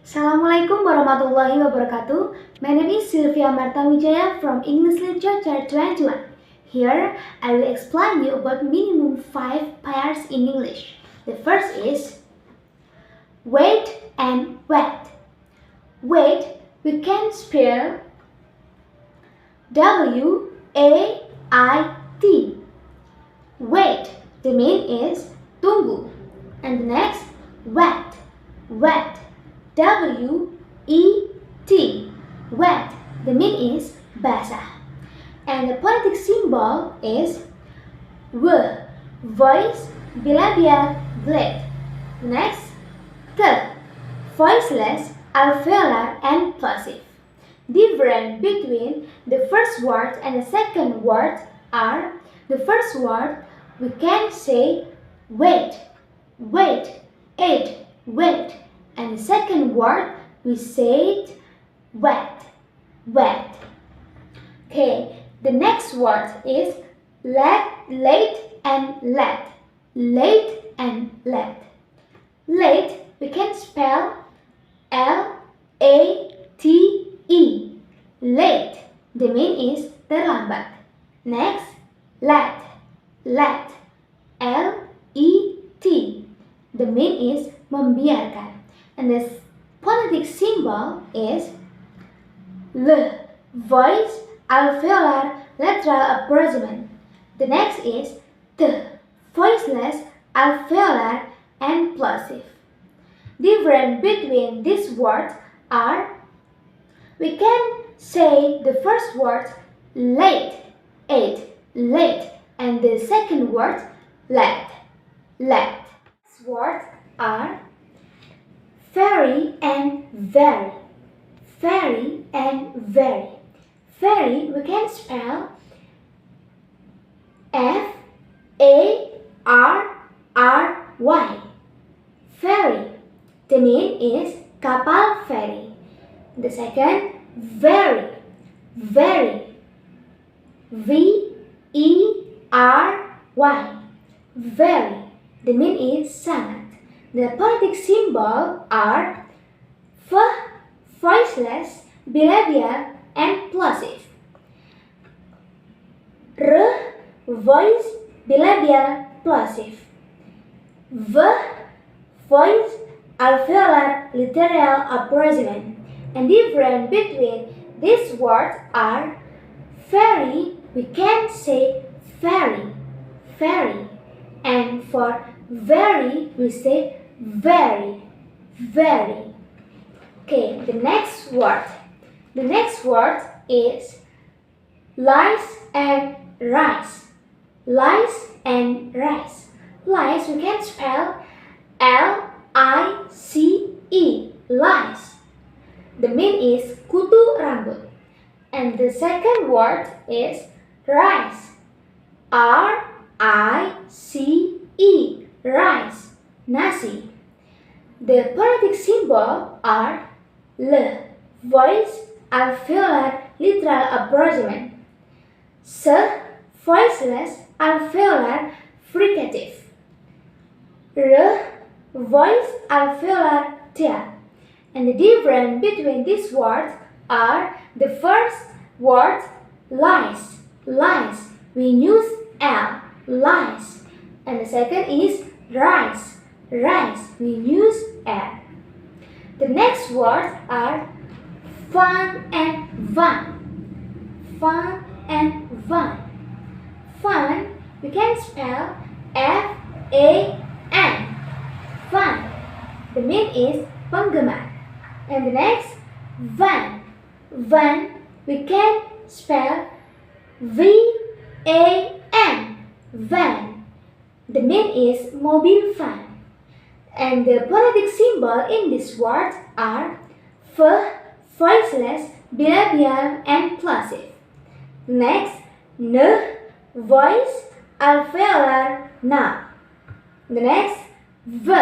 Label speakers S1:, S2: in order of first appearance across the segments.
S1: Assalamualaikum warahmatullahi wabarakatuh. My name is Sylvia Marta from English Literature 21. Here, I will explain you about minimum 5 pairs in English. The first is wait and wet. Wait, we can spell W-A-I-T. Wait, the meaning is tunggu. And the next, wet. Wet, W-E-T. Wet, the meaning is basah. And the phonetic symbol is W. Voice, bilabial, glide. Next, T. Voiceless, alveolar, and plosive. Difference between the first word and the second word are: the first word we can say wait, wait, eat, wait, and the second word we say wet, wet. Okay, the next word is late and late, late and late. Late we can spell L-A-T-E. Late, the meaning is terlambat. Next, late, late, L-E-T. The meaning is membiarkan. And the phonetic symbol is L. Voice, alveolar, lateral approachment. The next is T. Voiceless, alveolar, and plosive. Difference between these words are: we can say the first word late, ate, late, and the second word late, late. These words are very and very, very and very. Very we can spell F-A-R-R-Y. Ferry, the meaning is kapal feri. The second, very, very, V-E-R-Y. Very, the meaning is sangat. The phonetic symbol are F, voiceless, bilabial, and plosive. R, voice, bilabial, plosive. V, voice, alveolar, lateral approachment. And difference between these words are: very, we can say very, very, and for very we say very, very. Okay, the next word. The next word is lice and rice. Lice and rice. Lice we can spell L-I-C-E. Lice. The meaning is kutu rambut. And the second word is rice. R-I-C-E. Rice. Nasi. The phonetic symbol are L. Voice, alveolar, lateral approachment. S. Voiceless, alveolar, fricative. R. Voice, alveolar, tail. And the difference between these words are: the first word lice, lice, we use L, lice. And the second is rice, rice, we use L. The next words are fun and van, fun and van. Fun, we can spell F-A-N, fun. The meaning is penggemar. And the next, van. Van, we can spell V-A-N, van. The meaning is mobil van. And the phonetic symbol in this word are F, voiceless, bilabial, and plosive. Next, N, voice, alveolar, na. The next, V,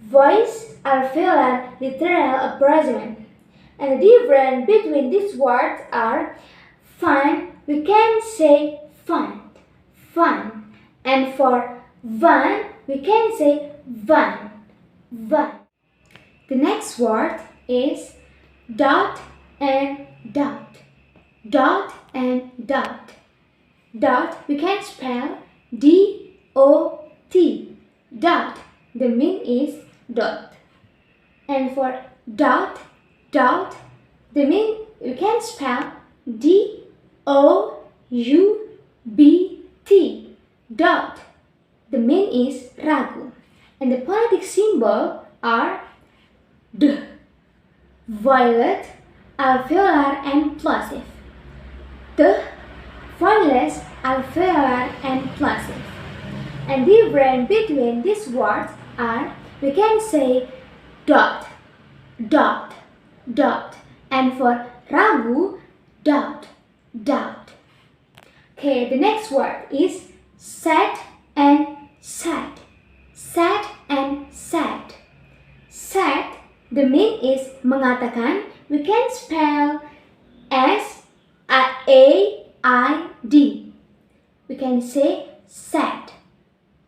S1: voice, alveolar, lateral approachment. And the difference between these words are: fun, we can say fun, fun. And for van, we can say van, van. The next word is dot and dot. Dot and dot. Dot we can spell D-O-T. Dot. The meaning is dot. And for dot, dot, the meaning you can spell D-O-U-B-T. Dot. The meaning is ragu. And the phonetic symbol are D, violet, alveolar and plosive. D, voiceless, alveolar and plosive. And the difference between these words are, we can say dot, dot, dot. And for ragu, dot, dot. Okay, the next word is sad and sad. Sad and sad. Sad, the meaning is mengatakan. We can spell S-A-I-D. We can say sad.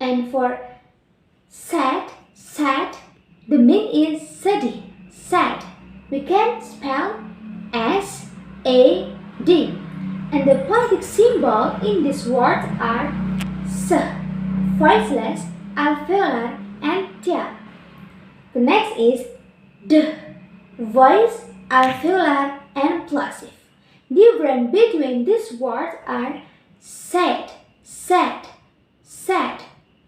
S1: And for sad, sad, the meaning is sedih. Sad. We can spell S-A-D. And the phonetic symbol in this word are S, voiceless, alveolar, and tiar. The next is D, voice, alveolar, and plosive. Difference between these words are sad, sad, sad.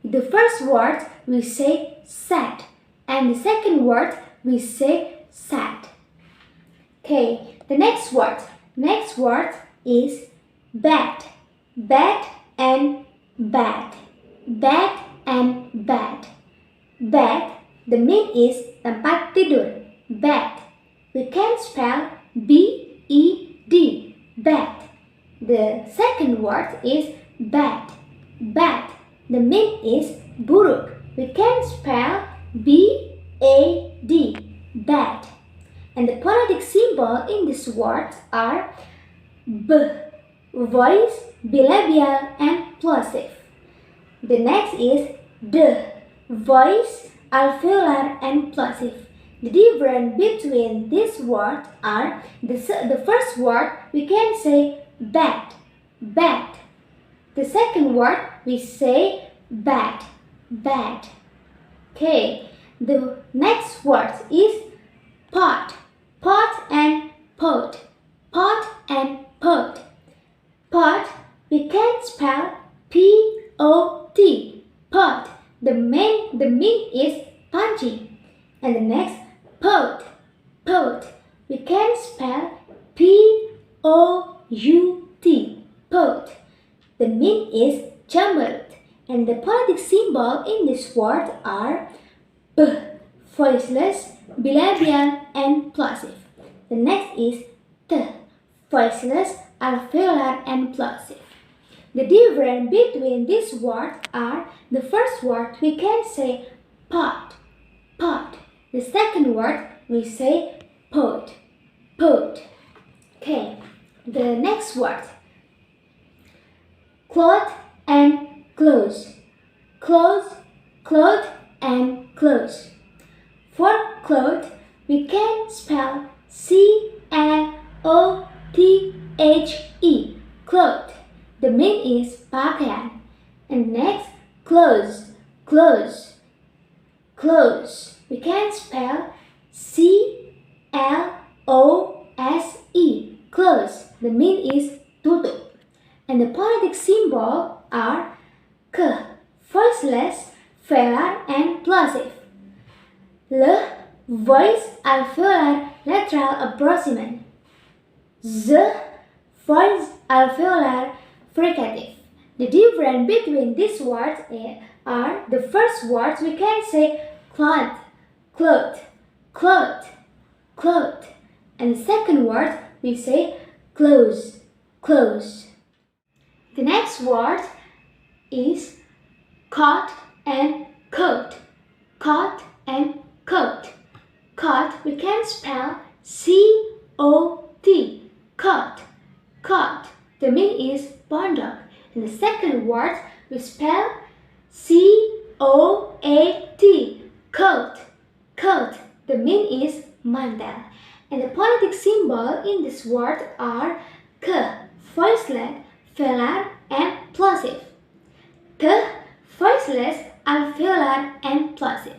S1: The first word we say sad, and the second word we say sad. Okay, the next word. Next word is bed. Bed and bad. Bed and bad. Bed, the meaning is tempat tidur. Bed. We can spell B-E-D. Bed. The second word is bad. Bad. The meaning is buruk. We can spell B-A-D. Bad. And the phonetic symbol in these words are B, voice, bilabial, and plosive. The next is D, voice, alveolar, and plosive. The difference between these words are, the first word we can say bad, bad. The second word we say bad, bad. Okay, the next word is pot. Pot and pot. Pot and pot. Pot, we can spell P-O-T. Pot. The meaning is panci. And the next, pot. Pot. We can spell P-O-U-T. Pot. The meaning is jamurut. And the phonetic symbol in this word are B, voiceless, bilabial, and plosive. The next is T, voiceless, alveolar, and plosive. The difference between these words are, the first word we can say pot, pot. The second word we say pot, pot. Okay, the next word, cloth and clothes. Clothes, cloth, and clothes. For cloth, we can spell C-L-O-T-H-E. Cloth. The meaning is pakaian. And next, clothes. Clothes. Clothes. We can spell C-L-O-S-E. Clothes. The meaning is tutup. And the phonetic symbol are K, voiceless, velar, and plosive. L, voice, alveolar, lateral approximant. Z, voice, alveolar, fricative. The difference between these words are, the first words we can say cloth, cloth, cloth, cloth. And the second word we say clothes, clothes. The next word is coat and coat. Coat and coat. Coat we can spell C-O-T. Coat. Coat. The meaning is pondok. And the second word we spell C-O-A-T. Coat. Coat. The meaning is mantel. And the phonetic symbol in this word are k, voiceless, velar, and plosive. K, voiceless, alveolar, and plosive.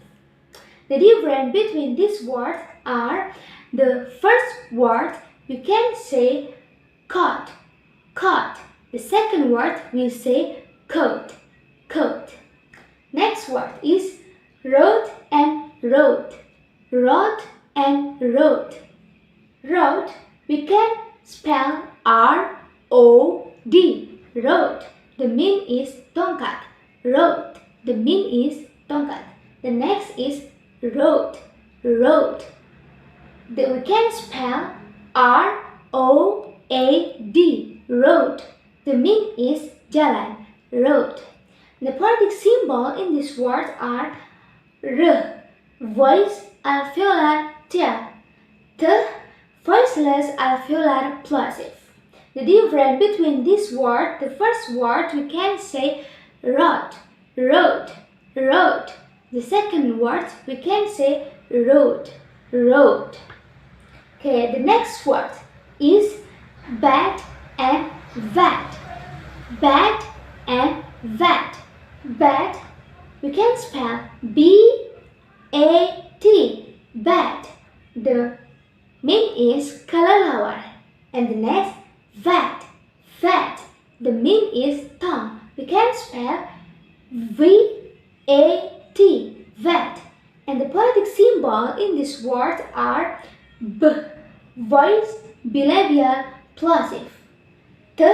S1: The difference between these words are the first word we can say coat, coat. The second word we say coat, coat. Next word is road and road, road and road. Road we can spell R-O-D, road. The meaning is tongkat, road. The meaning is tongkat. The next is road, road. We can spell R-O-A-D, road. The meaning is jalan, road. The phonetic symbol in this word are R, voice, alveolar, T, T, voiceless, alveolar, plosive. The difference between this word, the first word we can say road, road, road. The second word we can say road, road. Okay, the next word is bat and vat, bat and vat. Bat we can spell B-A-T, bat. The meaning is kelelawar. And the next vat, vat. The meaning is tongue. We can spell V-A-T, vat. And the phonetic symbol in this word are B, voice, bilabial, plosive. T,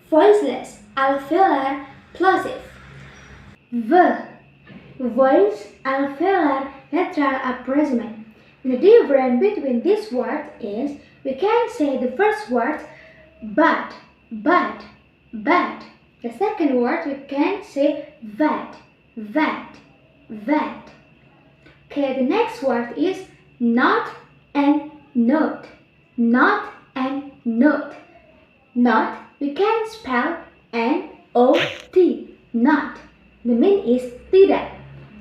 S1: voiceless, alveolar, plosive. V, voice, alveolar, lateral approximant. The difference between this word is we can say the first word but, but, but. The second word we can say vat, vat, vat. Okay, the next word is not and note, not and note. Not we can spell N-O-T, not. The meaning is tidak.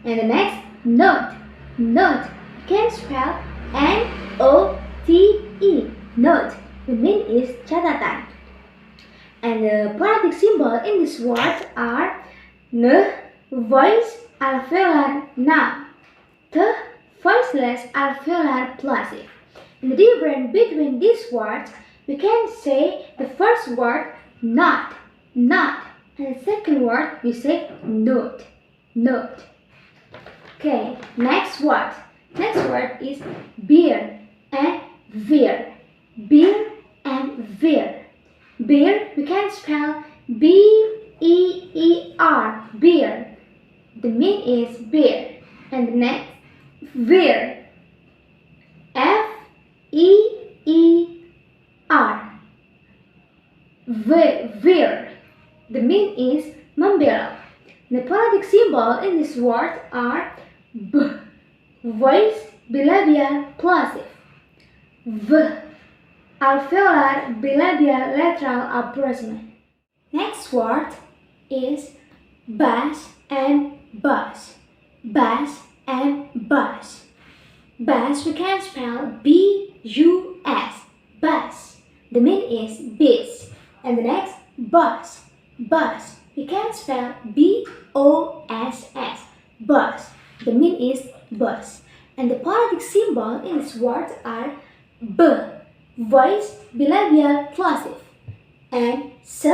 S1: And the next note, note we can spell N-O-T-E, note. The meaning is catatan. And the phonetic symbol in this word are N, voice, alveolar, na, T, voiceless, alveolar, plosive. And the difference between these words, we can say the first word not, not. And the second word we say note, note. Okay, next word. Next word is beer and veer, beer and veer. Beer we can spell B-E-E-R, beer. The meaning is beer. And the next veer, F-E-E-R, veer. The meaning is membelot. The phonetic symbol in this word are B, voice, bilabial, plosive. V, alveolar, bilabial, lateral approximant. Next word is bass and bus, bass and bus. Bass we can spell B-U-S, bus. The meaning is beast. And the next bus, bus. We can spell B-O-S-S, bus. The meaning is bus. And the phonetic symbol in this word are B, voice, bilabial, plosive, and S,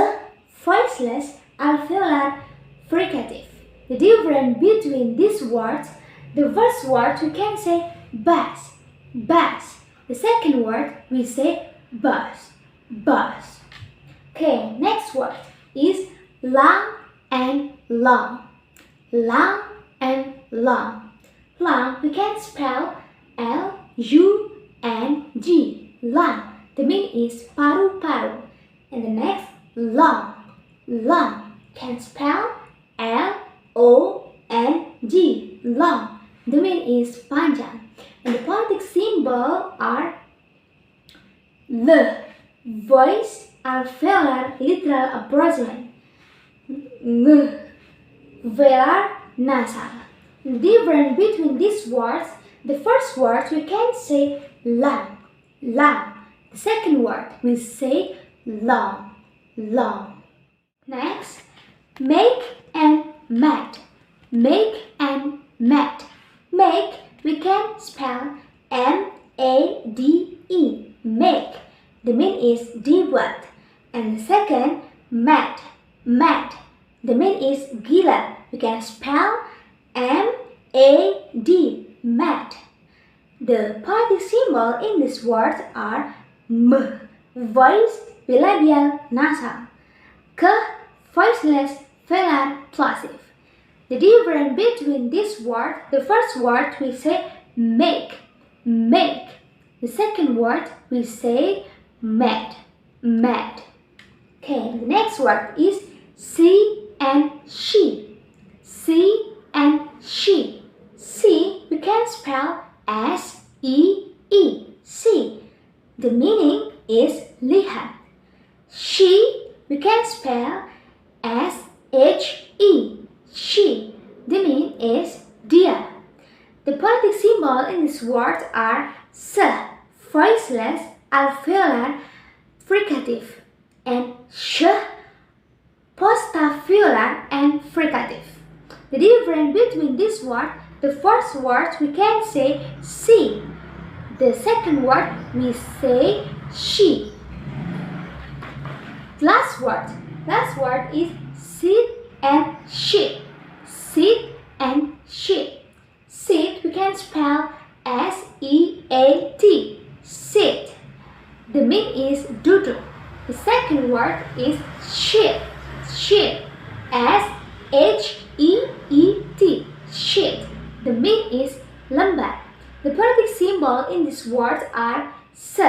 S1: voiceless, alveolar, fricative. The difference between these words, the first word we can say bass, bass. The second word we say bus, bus. Okay, next word is long and long, long and long. Long we can spell L-U-N-G, long. The meaning is paru-paru. And the next long, long can spell L-O-N-G, long. The meaning is panjang. And the phonetic symbol are L, voice, alveolar, literal approximant. Ng, velar, nasal. The difference between these words, The first word we can say long, long. The second word we say long, long. Next, make and mat, make and mat. Make we can spell M-A-D-E, make. The meaning is dibuat. And the second, mat, mat. The meaning is gila. We can spell M-A-D, mat. The phonetic symbol in this word are M, voiced bilabial nasal, K, voiceless velar plosive. The difference between this word, the first word we say make, make. The second word we say mat, mat. Okay, the next word is she and she, she and she. She we can spell S-E-E, she. The meaning is lihat. She we can spell S-H-E, she. The meaning is dia. The phonetic symbol in this word are S, voiceless alveolar fricative, and sh, postaveolar and fricative. The difference between this word, the first word we can say she. The second word we say she. Last word is sit and sheet, sit and sheet. Sit we can spell S-E-A-T, sit. The meaning is duduk. The second word is sheet, sheet, S-H-E-E-T, sheet. The meaning is lembar. The phonetic symbol in this word are S,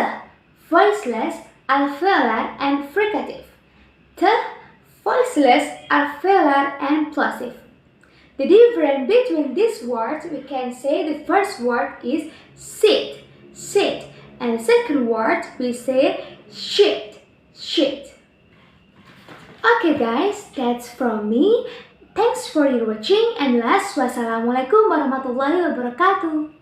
S1: voiceless, alveolar, and fricative. T, voiceless, alveolar, and plosive. The difference between these words, we can say the first word is sit, sit, and the second word we say sheet, sheet. Okay guys, that's from me. Thanks for your watching and last, wassalamualaikum warahmatullahi wabarakatuh.